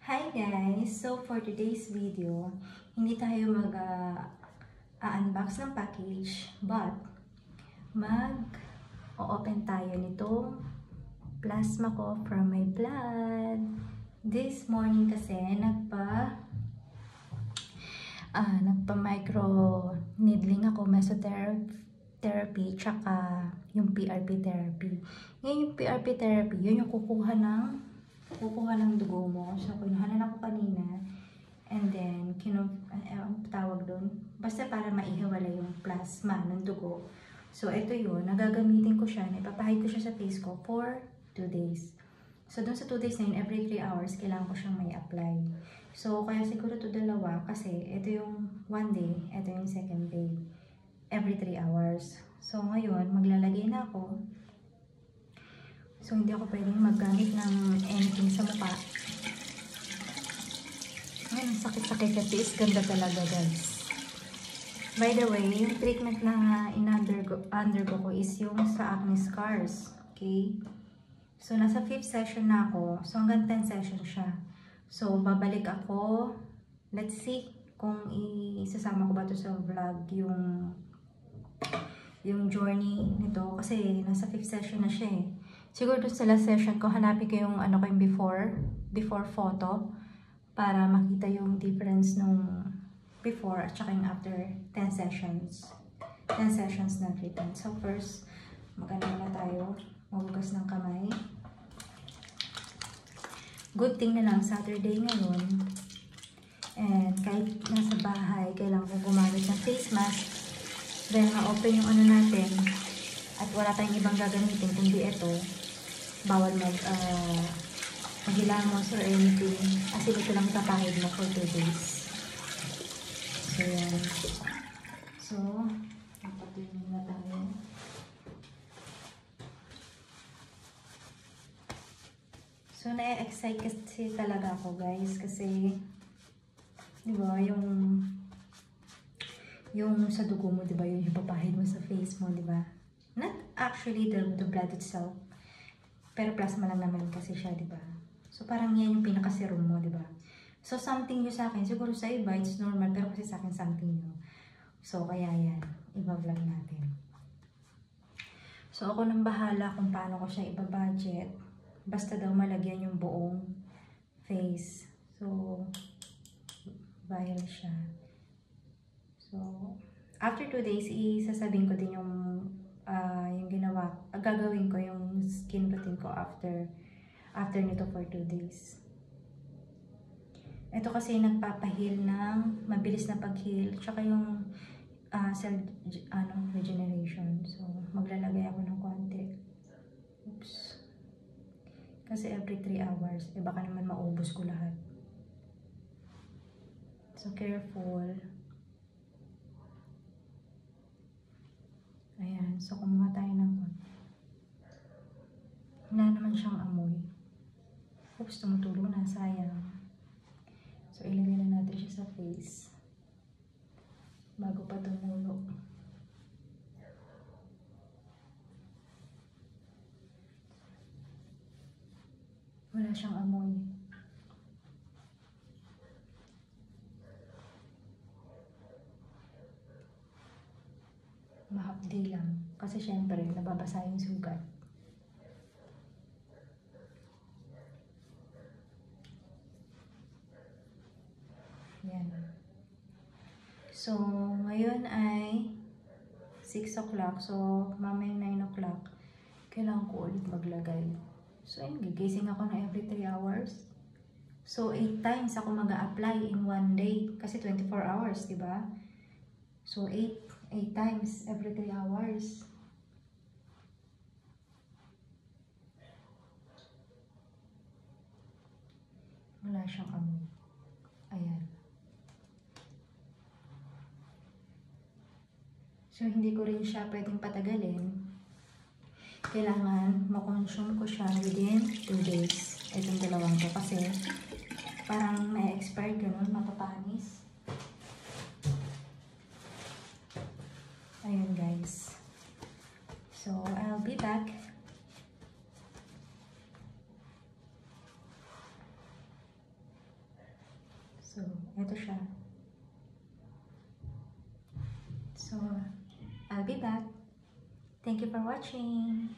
Hi guys! So for today's video, hindi tayo mag-unbox ng package but mag-open tayo nitong plasma ko from my blood. This morning kasi nagpa-micro needling ako, mesotherapy, tsaka yung PRP therapy. Ngayon yung PRP therapy, yun yung kukuha ng dugo mo. So, kinuhanan ako kanina. And then, ang tawag doon, basta para maihiwalay yung plasma ng dugo. So, ito yun. Nagagamitin ko siya. Ipapahid ko siya sa face ko for 2 days. So, doon sa 2 days na yun, every 3 hours, kailangan ko siyang may apply. So, kaya siguro ito dalawa. Kasi, ito yung 1 day. Ito yung 2nd day. Every 3 hours. So, ngayon, maglalagay na ako. So, hindi ako pwedeng maggamit ng anything sa mukha. Ay, ang sakit-sakit kasi is ganda talaga, guys. By the way, yung treatment na undergo ko is yung sa acne scars. Okay? So, nasa 5th session na ako. So, hanggang 10 session siya. So, babalik ako. Let's see kung isasama ko ba ito sa vlog yung journey nito. Kasi, nasa 5th session na siya eh. Siguro dun sa last session ko, hanapin ko yung ano ko yung before photo para makita yung difference nung before at saka yung after 10 sessions. 10 sessions na treatment. So first, muna tayo. Magugas ng kamay. Good thing na lang, Saturday ngayon. And kahit nasa bahay, kailangan ko gumamit ng face mask. Then, ma-open yung ano natin. At wala tayong ibang gagamitin kundi ito. Bawal maghilamos or anything. Kasi ito lang tapahid mo for 2 days. So, yan. So, napatuloy na tayo. So, na-excite kasi talaga ako, guys. Kasi, di ba, yung sa dugo mo, di ba, yung papahid mo sa face mo, di ba? Not actually the blood itself. Pero plasma lang naman kasi siya, di ba? So, parang yan yung pinaka-serum mo, di ba? So, something new sa akin. Siguro sa iba, it's normal. Pero kasi sa akin, something new. So, kaya yan. Iba-vlog natin. So, ako nang bahala kung paano ko siya iba-budget. Basta daw malagyan yung buong face. So, vial siya. So, after 2 days, isasabihin ko din yung gagawin ko yung skin routine ko after nito for 2 days. Ito kasi nagpapahil ng mabilis na pag-heal, tsaka yung cell regeneration. So, maglalagay ako ng konti. Oops. Kasi every 3 hours, baka naman maubos ko lahat. So, careful. Ayan. So, kumuha tayo ng konti. Wala naman siyang amoy. Oops, tumutulo na. Sayang. So, ilagay na natin siya sa face. Bago pa tumulo. Wala siyang amoy. Mahapdi lang. Kasi syempre, nababasa yung sugat. Yan. So, ngayon ay 6 o'clock. So, mamaya 9 o'clock. Kailangan ko ulit maglagay. So, ayun, gigising ako na every 3 hours. So, 8 times ako mag-a-apply in 1 day. Kasi 24 hours, diba? So, 8 times every 3 hours. Wala siyang amoy. Ayan. So, hindi ko rin siya pwedeng patagalin. Kailangan makonsume ko siya within 2 days. Itong dalawang to kasi parang may expire ganun, mapapanis. Ayun guys. So, I'll be back. So, eto siya. So, I'll be back. Thank you for watching.